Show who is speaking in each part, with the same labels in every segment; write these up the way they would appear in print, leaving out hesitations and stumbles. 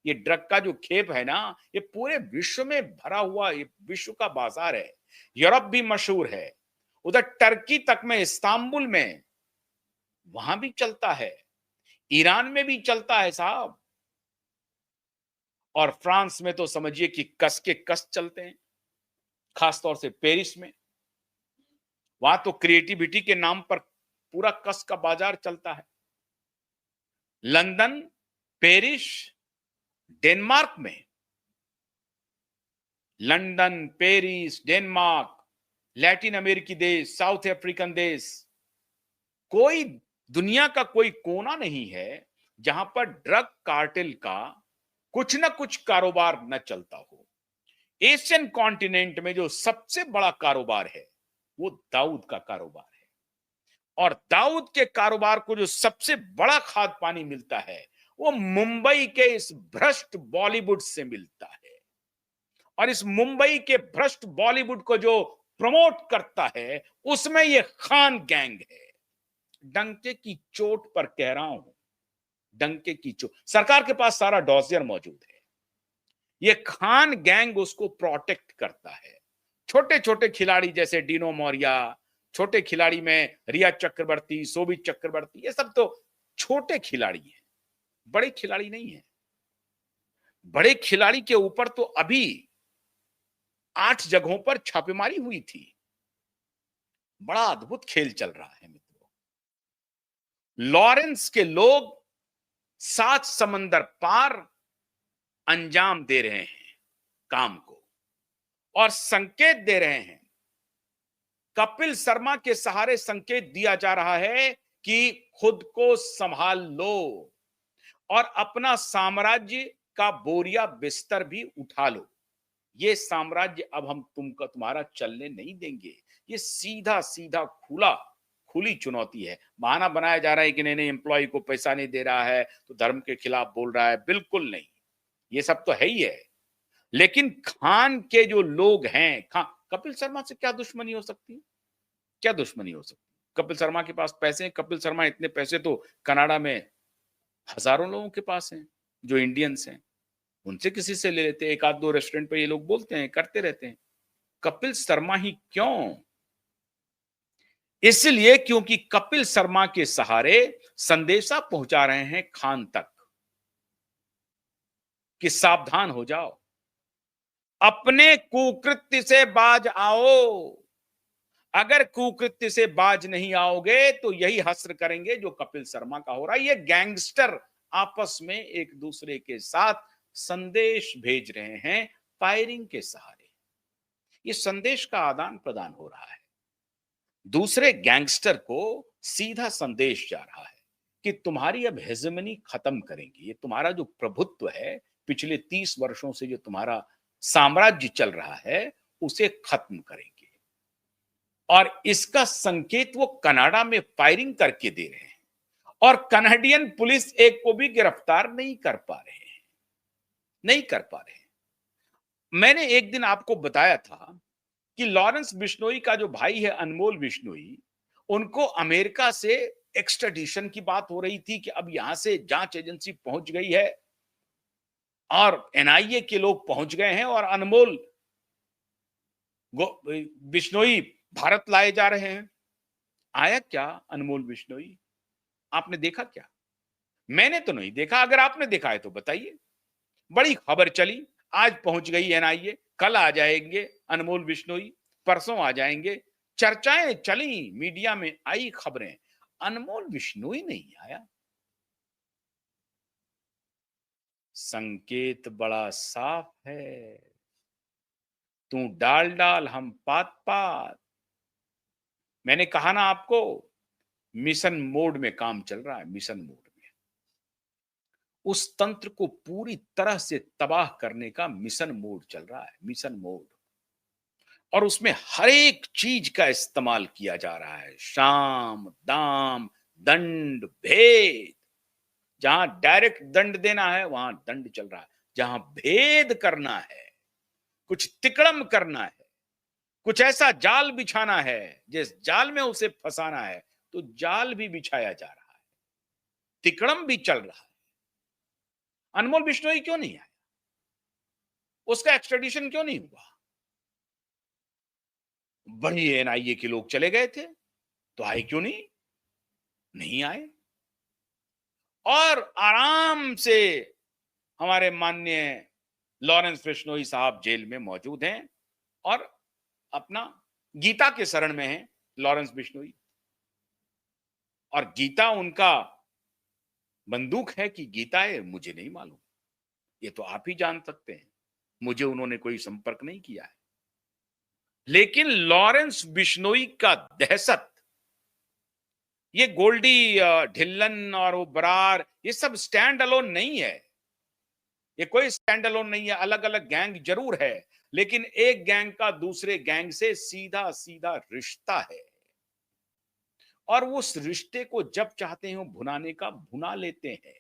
Speaker 1: ये ड्रग का जो खेप है ना, ये पूरे विश्व में भरा हुआ, ये विश्व का बाजार है। यूरोप भी मशहूर है, उधर टर्की तक में, इस्तांबुल में, वहां भी चलता है, ईरान में भी चलता है साहब, और फ्रांस में तो समझिए कि कस के कस चलते हैं, खासतौर से पेरिस में। वहां तो क्रिएटिविटी के नाम पर पूरा कस का बाजार चलता है। लंदन, पेरिस, डेनमार्क में, लंदन, पेरिस, डेनमार्क, लैटिन अमेरिकी देश, साउथ अफ्रीकन देश, कोई दुनिया का कोई कोना नहीं है जहां पर ड्रग कार्टेल का कुछ ना कुछ कारोबार न चलता हो। एशियन कॉन्टिनेंट में जो सबसे बड़ा कारोबार है वो दाऊद का कारोबार है, और दाऊद के कारोबार को जो सबसे बड़ा खाद पानी मिलता है वो मुंबई के इस भ्रष्ट बॉलीवुड से मिलता है। और इस मुंबई के भ्रष्ट बॉलीवुड को जो प्रमोट करता है उसमें ये खान गैंग है। डंके की चोट पर कह रहा हूं, डंके की चोट, सरकार के पास सारा डॉसियर मौजूद है, ये खान गैंग उसको प्रोटेक्ट करता है। छोटे छोटे खिलाड़ी जैसे डीनो मोरिया, छोटे खिलाड़ी में रिया चक्रवर्ती, शोभित चक्रवर्ती, ये सब तो छोटे खिलाड़ी हैं, बड़े खिलाड़ी नहीं है। बड़े खिलाड़ी के ऊपर तो अभी 8 जगहों पर छापेमारी हुई थी। बड़ा अद्भुत खेल चल रहा है मित्रों। लॉरेंस के लोग 7 समंदर पार अंजाम दे रहे हैं काम को, और संकेत दे रहे हैं, कपिल शर्मा के सहारे संकेत दिया जा रहा है कि खुद को संभाल लो और अपना साम्राज्य का बोरिया बिस्तर भी उठा लो। ये साम्राज्य अब हम तुमका तुम्हारा चलने नहीं देंगे। ये सीधा सीधा खुली चुनौती है। बहाना बनाया जा रहा है कि नहीं नहीं, एम्प्लॉय को पैसा नहीं दे रहा है तो धर्म के खिलाफ बोल रहा है, बिल्कुल नहीं, ये सब तो है ही है। लेकिन खान के जो लोग हैं, खान, कपिल शर्मा से क्या दुश्मनी हो सकती है? क्या दुश्मनी हो सकती है? कपिल शर्मा के पास पैसे हैं। कपिल शर्मा इतने पैसे तो कनाडा में हजारों लोगों के पास हैं जो इंडियंस हैं, उनसे किसी से ले लेते हैं। एक आध दो रेस्टोरेंट पे ये लोग बोलते हैं, करते रहते हैं। कपिल शर्मा ही क्यों? इसलिए क्योंकि कपिल शर्मा के सहारे संदेशा पहुंचा रहे हैं खान तक कि सावधान हो जाओ, अपने कुकृत्य से बाज आओ। अगर कुकृत्य से बाज नहीं आओगे तो यही हश्र करेंगे जो कपिल शर्मा का हो रहा है। ये गैंगस्टर आपस में एक दूसरे के साथ संदेश भेज रहे हैं फायरिंग के सहारे। ये संदेश का आदान प्रदान हो रहा है, दूसरे गैंगस्टर को सीधा संदेश जा रहा है कि तुम्हारी अब हेजेमनी खत्म करेंगे, ये तुम्हारा जो प्रभुत्व है, पिछले 30 वर्षों से जो तुम्हारा साम्राज्य चल रहा है, उसे खत्म करेंगे। और इसका संकेत वो कनाडा में फायरिंग करके दे रहे हैं, और कनाडियन पुलिस एक को भी गिरफ्तार नहीं कर पा रहे हैं, नहीं कर पा रहे हैं। मैंने एक दिन आपको बताया था कि लॉरेंस बिश्नोई का जो भाई है अनमोल बिश्नोई, उनको अमेरिका से एक्सट्राडिशन की बात हो रही थी कि अब यहां से जांच एजेंसी पहुंच गई है और एनआईए के लोग पहुंच गए हैं और अनमोल बिश्नोई भारत लाए जा रहे हैं। आया क्या अनमोल बिश्नोई? आपने देखा क्या? मैंने तो नहीं देखा। अगर आपने देखा है तो बताइए। बड़ी खबर चली, आज पहुंच गई एनआईए, कल आ जाएंगे अनमोल बिश्नोई, परसों आ जाएंगे। चर्चाएं चली, मीडिया में आई खबरें, अनमोल बिश्नोई नहीं आया। संकेत बड़ा साफ है, तू डाल डाल हम पात पात। मैंने कहा ना आपको, मिशन मोड में काम चल रहा है, मिशन मोड में। उस तंत्र को पूरी तरह से तबाह करने का मिशन मोड चल रहा है, मिशन मोड। और उसमें हर एक चीज का इस्तेमाल किया जा रहा है, शाम दाम दंड भेद। जहां डायरेक्ट दंड देना है वहां दंड चल रहा है, जहां भेद करना है, कुछ तिकड़म करना है, कुछ ऐसा जाल बिछाना है जिस जाल में उसे फंसाना है, तो जाल भी बिछाया जा रहा है, तिकड़म भी चल रहा है। अनमोल बिश्नोई क्यों नहीं आया? उसका एक्स्ट्रेडिशन क्यों नहीं हुआ? वही एनआईए के लोग चले गए थे, तो आए क्यों नहीं? नहीं आए। और आराम से हमारे माननीय लॉरेंस बिश्नोई साहब जेल में मौजूद हैं और अपना गीता के शरण में हैं लॉरेंस बिश्नोई। और गीता उनका बंदूक है कि गीता है, मुझे नहीं मालूम। ये तो आप ही जान सकते हैं। मुझे उन्होंने कोई संपर्क नहीं किया है। लेकिन लॉरेंस बिश्नोई का दहशत, ये गोल्डी ढिल्लन और वो बरार, ये सब स्टैंड अलोन नहीं है। ये कोई स्टैंड अलोन नहीं है। अलग अलग गैंग जरूर है, लेकिन एक गैंग का दूसरे गैंग से सीधा सीधा रिश्ता है और उस रिश्ते को जब चाहते हो भुनाने का भुना लेते हैं।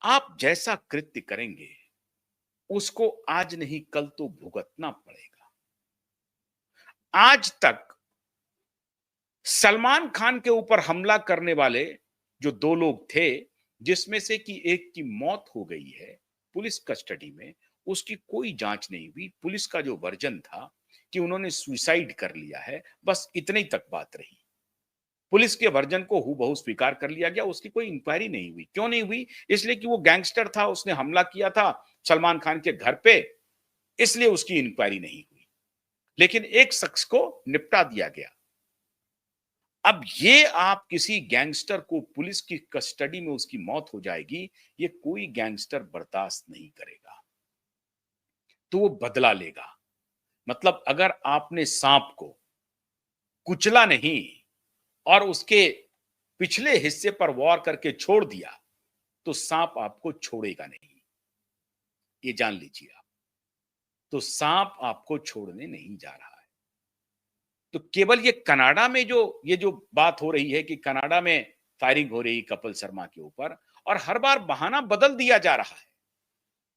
Speaker 1: आप जैसा कृत्य करेंगे उसको आज नहीं कल तो भुगतना पड़ेगा। आज तक सलमान खान के ऊपर हमला करने वाले जो दो लोग थे, जिसमें से कि एक की मौत हो गई है पुलिस कस्टडी में, उसकी कोई जांच नहीं हुई। पुलिस का जो वर्जन था कि उन्होंने सुसाइड कर लिया है, बस इतनी तक बात रही। पुलिस के वर्जन को हूबहू स्वीकार कर लिया गया, उसकी कोई इंक्वायरी नहीं हुई। क्यों नहीं हुई? इसलिए कि वो गैंगस्टर था, उसने हमला किया था सलमान खान के घर पे, इसलिए उसकी इंक्वायरी नहीं हुई। लेकिन एक शख्स को निपटा दिया गया। अब ये आप किसी गैंगस्टर को पुलिस की कस्टडी में उसकी मौत हो जाएगी, ये कोई गैंगस्टर बर्दाश्त नहीं करेगा, तो वो बदला लेगा। मतलब अगर आपने सांप को कुचला नहीं और उसके पिछले हिस्से पर वार करके छोड़ दिया, तो सांप आपको छोड़ेगा नहीं। ये जान लीजिए आप। तो सांप आपको छोड़ने नहीं जा रहा है। तो केवल ये कनाडा में जो बात हो रही है कि कनाडा में फायरिंग हो रही कपिल शर्मा के ऊपर, और हर बार बहाना बदल दिया जा रहा है।